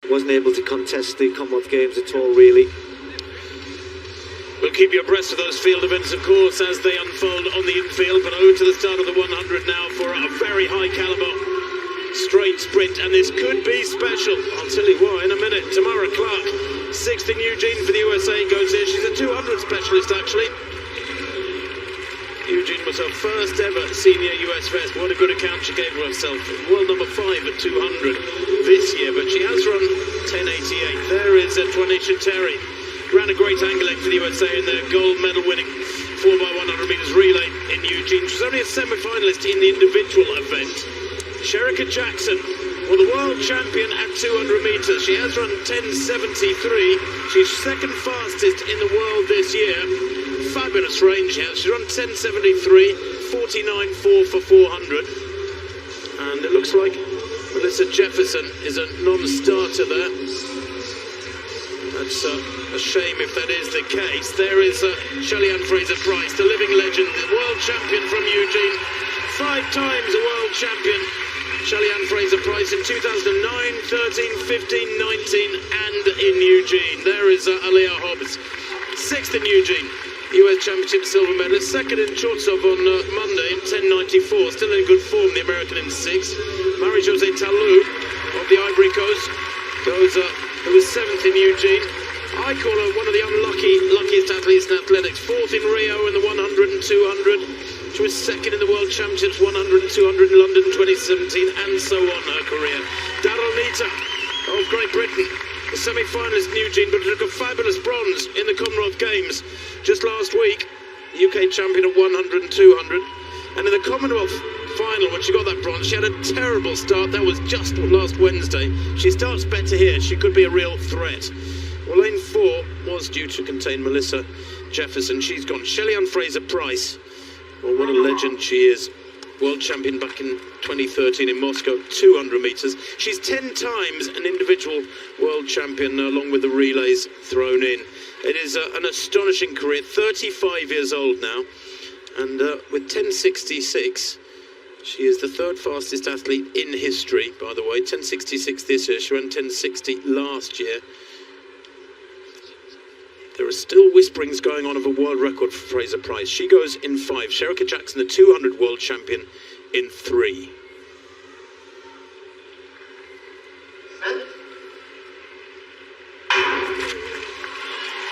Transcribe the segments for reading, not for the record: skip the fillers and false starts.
wasn't able to contest the Commonwealth Games at all, really. We'll keep you abreast of those field events, of course, as they unfold on the infield. But over to the start of the 100 now for a very high caliber straight sprint, and this could be special. I'll tell you why in a minute. Tamara Clark, 6th in Eugene for the USA, goes here. She's a 200 specialist, actually. Eugene was her first ever senior US vest. What a good account she gave of herself. World number 5 at 200 this year, but she has run 10.88. There is Twanisha Terry. Ran a great angle leg for the USA in their gold medal winning 4x100 metres relay in Eugene. She was only a semi-finalist in the individual event. Sherika Jackson, well, the world champion at 200 metres. She has run 10.73. She's second fastest in the world this year. Fabulous range here. She's run 10.73, 49.4 for 400. And it looks like Melissa Jefferson is a non-starter there. That's a shame if that is the case. There is Shelly Fraser Pryce, the living legend, the world champion from Eugene. 5 times a world champion. Shelly Fraser Pryce in 2009, 13, 15, 19 and in Eugene. There is Aliyah Hobbs, 6th in Eugene. US Championship silver medalist, 2nd in Chortsov on Monday in 10.94. Still in good form, the American in 6th. Marie-José Talou of the Ivory Coast goes, who was 7th in Eugene. I call her one of the luckiest athletes in athletics. 4th in Rio in the 100 and 200. She was 2nd in the World Championships 100 and 200 in London 2017, and so on her career. Daryl Nita of Great Britain, a semi-finalist in Eugene, but took a fabulous bronze in the Commonwealth Games just last week. UK champion at 100 and 200. And in the Commonwealth final, when she got that bronze, she had a terrible start. That was just last Wednesday. She starts better here. She could be a real threat. Well, lane 4 was due to contain Melissa Jefferson. She's gone. Shelly Fraser Pryce. Well, what a legend she is. World champion back in 2013 in Moscow, 200 metres. She's 10 times an individual world champion, along with the relays thrown in. It is an astonishing career, 35 years old now. And with 10.66, she is the 3rd fastest athlete in history, by the way. 10.66 this year, she ran 10.60 last year. There are still whisperings going on of a world record for Fraser Pryce. She goes in 5. Sherika Jackson, the 200 world champion, in 3.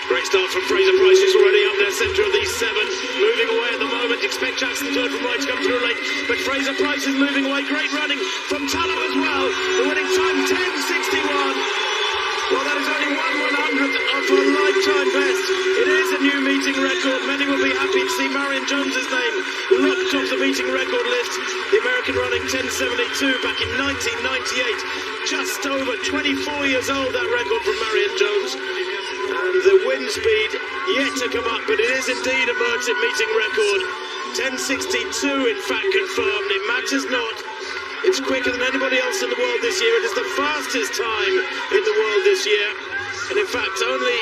Great start from Fraser Pryce. She's already up there, centre of these 7. Moving away at the moment. Expect Jackson to from right to come through late. But Fraser Pryce is moving away. Great running from Tallow as well. The winning time, 10.61. Well, that is only 1/100th of her lifetime best. It is a new meeting record. Many will be happy to see Marion Jones's name looked off the meeting record list. The American running 10.72 back in 1998. Just over 24 years old, that record from Marion Jones. And the wind speed yet to come up, but it is indeed a Merton meeting record. 10.62 in fact confirmed. It matters not. It's quicker than anybody else in the world this year. It is the fastest time in the world this year. And in fact, only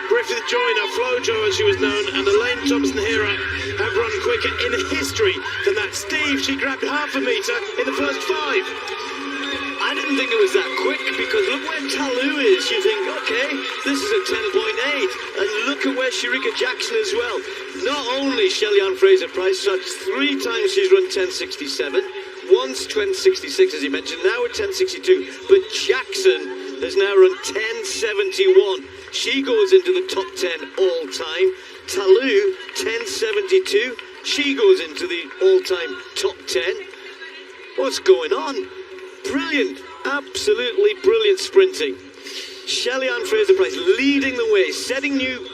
Griffith Joyner, Flojo as she was known, and Elaine Thompson-Hera have run quicker in history than that. Steve, she grabbed half a metre in the first 5. I didn't think it was that quick, because look where Talou is. You think, okay, this is a 10.8. And look at where Sherika Jackson as well. Not only Shelly Fraser Pryce, so 3 times she's run 10.67. Once 10.66, as he mentioned, now at 10.62. But Jackson has now run 10.71. She goes into the top 10 all time. Talou, 10.72. She goes into the all-time top 10. What's going on? Brilliant, absolutely brilliant sprinting. Shelly Fraser Pryce leading the way, setting new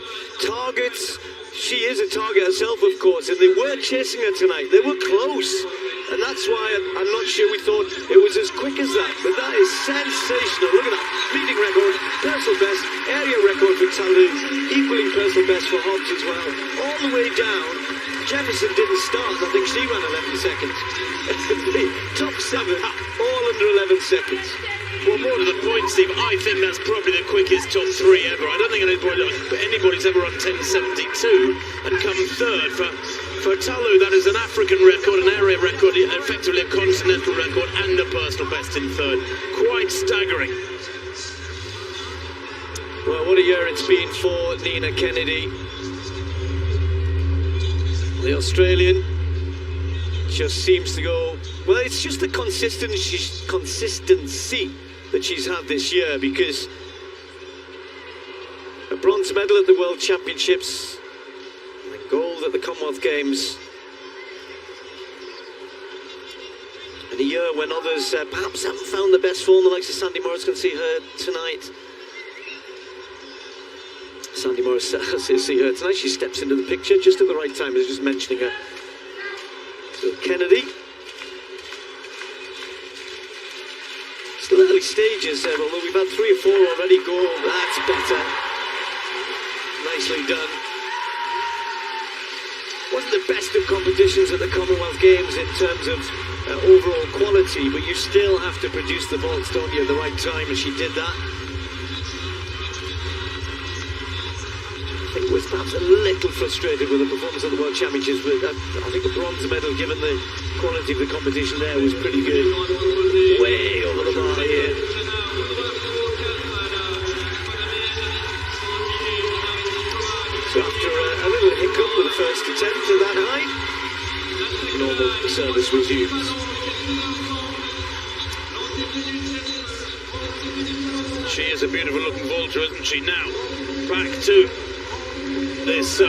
targets. She is a target herself, of course, and they were chasing her tonight. They were close. And that's why I'm not sure we thought it was as quick as that. But that is sensational. Look at that. Meeting record, personal best, area record for Talou, equaling personal best for Hobbs as well. All the way down, Jefferson didn't start. I think she ran 11 seconds. The top 7, all under 11 seconds. Well, more to the point, Steve, I think that's probably the quickest top 3 ever. I don't think anybody's ever run 10.72 and come 3rd. For Talou, that is an African record, an area record, effectively a continental record, and a personal best in 3rd. Quite staggering. Well, what a year it's been for Nina Kennedy. The Australian just seems to go... Well, it's just the consistency that she's had this year, because a bronze medal at the World Championships, and gold at the Commonwealth Games, and a year when others perhaps haven't found the best form. The likes of Sandy Morris, can see her tonight. Sandy Morris, see her tonight. She steps into the picture just at the right time. I was just mentioning her. So Kennedy. Still early stages, although we've had 3 or 4 already go. That's better. Nicely done. Wasn't the best of competitions at the Commonwealth Games in terms of overall quality, but you still have to produce the vaults, don't you, at the right time, and she did that. I think was perhaps a little frustrated with the performance of the World Championships, but I think the bronze medal, given the quality of the competition there, was pretty good. Way over the bar here. So after a little hiccup with the first attempt at that height, normal service resumes. She is a beautiful looking vaulter, isn't she? Now, back to this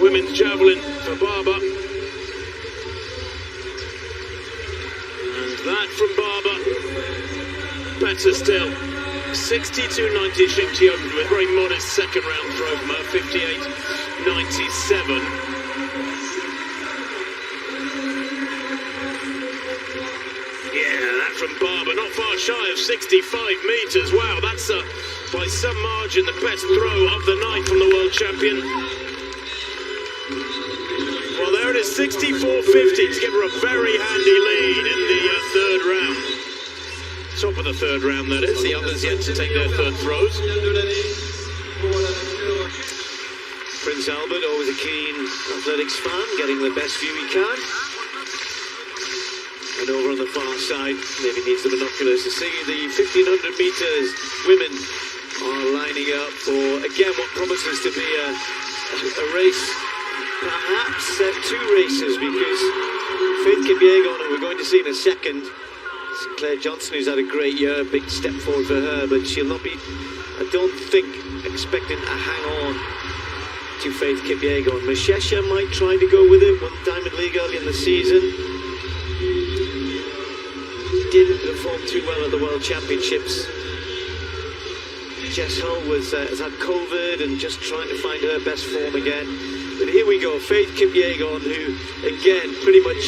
women's javelin for Barber. And that from Barber. Better still. 62.90. She opened with a very modest second round throw from her, 58.97. From Barber, not far shy of 65 metres. Wow, that's by some margin the best throw of the night from the world champion. Well, there it is, 64.50 to give her a very handy lead in the third round. Top of the third round, that is. The others yet to take their third throws. Prince Albert, always a keen athletics fan, getting the best view he can. And over on the far side, maybe needs the binoculars to see the 1500 metres. Women are lining up for, again, what promises to be a race, perhaps 2 races, because Faith Kipyegon, who we're going to see in a second, Claire Johnson, who's had a great year, big step forward for her, but she'll not be, I don't think, expecting a hang on to Faith Kipyegon. Mashesha might try to go with it, won Diamond League early in the season. Didn't perform too well at the World Championships. Jess Hull has had COVID and just trying to find her best form again. But here we go, Faith Kipyegon, who again pretty much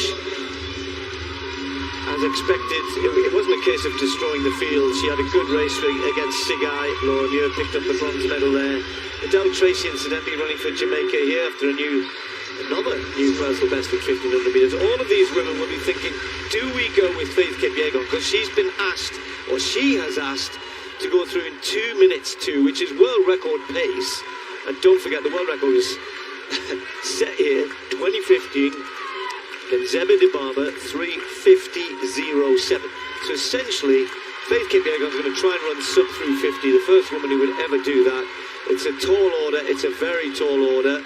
as expected. It wasn't a case of destroying the field. She had a good race against Sigai. Laura Muir picked up the bronze medal there. Adele Tracy incidentally running for Jamaica here after another new personal best at 1500 metres. All of these women will be thinking, do we go with Faith Kipyegon? Because she's been asked, or she has asked, to go through in 2 minutes 2, which is world record pace. And don't forget, the world record was set here, 2015, then Zeba Dibaba, 3:50.07. So essentially, Faith Kipyegon's going to try and run sub 3:50, the first woman who would ever do that. It's a tall order, it's a very tall order.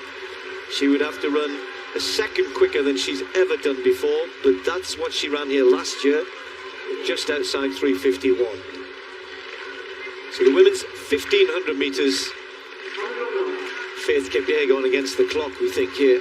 She would have to run a second quicker than she's ever done before, but that's what she ran here last year, just outside 3:51. So the women's 1500 metres, Faith Kipyegon against the clock, we think here.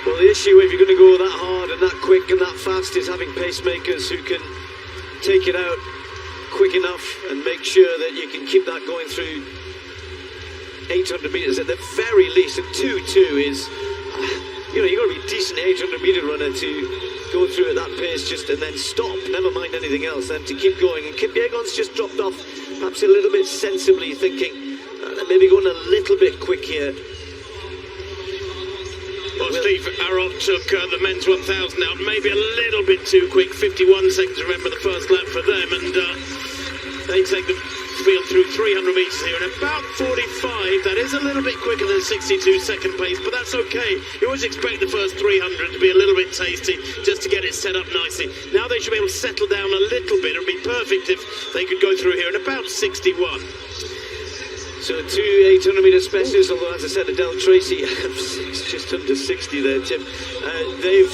Well, the issue if you're going to go that hard and that quick and that fast is having pacemakers who can take it out quick enough and make sure that you can keep that going through 800 metres at the very least. And 2:2 is, you've got to be a decent 800 metre runner to go through at that pace just and then stop, never mind anything else, then to keep going. And Kipyegon's just dropped off perhaps a little bit sensibly, thinking maybe going a little bit quick here. Well, Steve Aroff took the men's 1000 out, maybe a little bit too quick, 51 seconds, remember the first lap for them, and they take the field through 300 metres here, and about 45. That is a little bit quicker than 62 second pace, but that's okay. You always expect the first 300 to be a little bit tasty, just to get it set up nicely. Now they should be able to settle down a little bit. It would be perfect if they could go through here in about 61. So two 800-metre specialists, although as I said, Adele Tracy just under 60 there, Tim. They've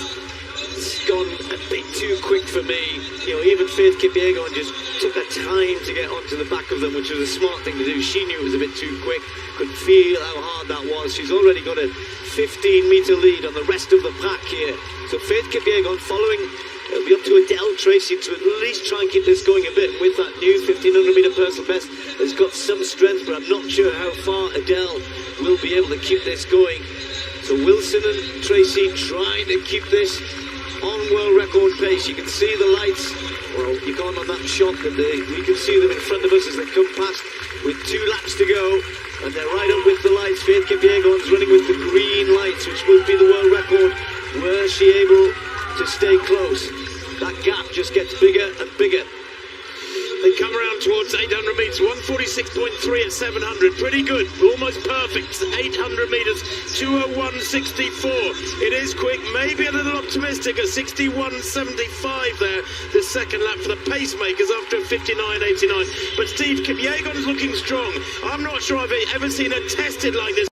gone a bit too quick for me. You know, even Faith Kipyegon just took her time to get onto the back of them, which was a smart thing to do. She knew it was a bit too quick, could feel how hard that was. She's already got a 15-metre lead on the rest of the pack here. So Faith Kipyegon following. It'll be up to Adele Tracy to at least try and keep this going a bit. With that new 1500-metre personal best, has got some strength, but I'm not sure how far Adele will be able to keep this going. So Wilson and Tracy trying to keep this on world record pace. You can see the lights. Well, you can't on that shot, but we can see them in front of us as they come past with 2 laps to go. And they're right up with the lights. Faith Kipyegon's running with the green lights, which will be the world record. Were she able to stay close? That gap just gets bigger and bigger. They come around towards 800 metres, 146.3 at 700. Pretty good, almost perfect. 800 metres, 201.64. It is quick, maybe a little optimistic at 61.75 there. The second lap for the pacemakers after 59.89. But Steve Kipyegon is looking strong. I'm not sure I've ever seen her tested like this.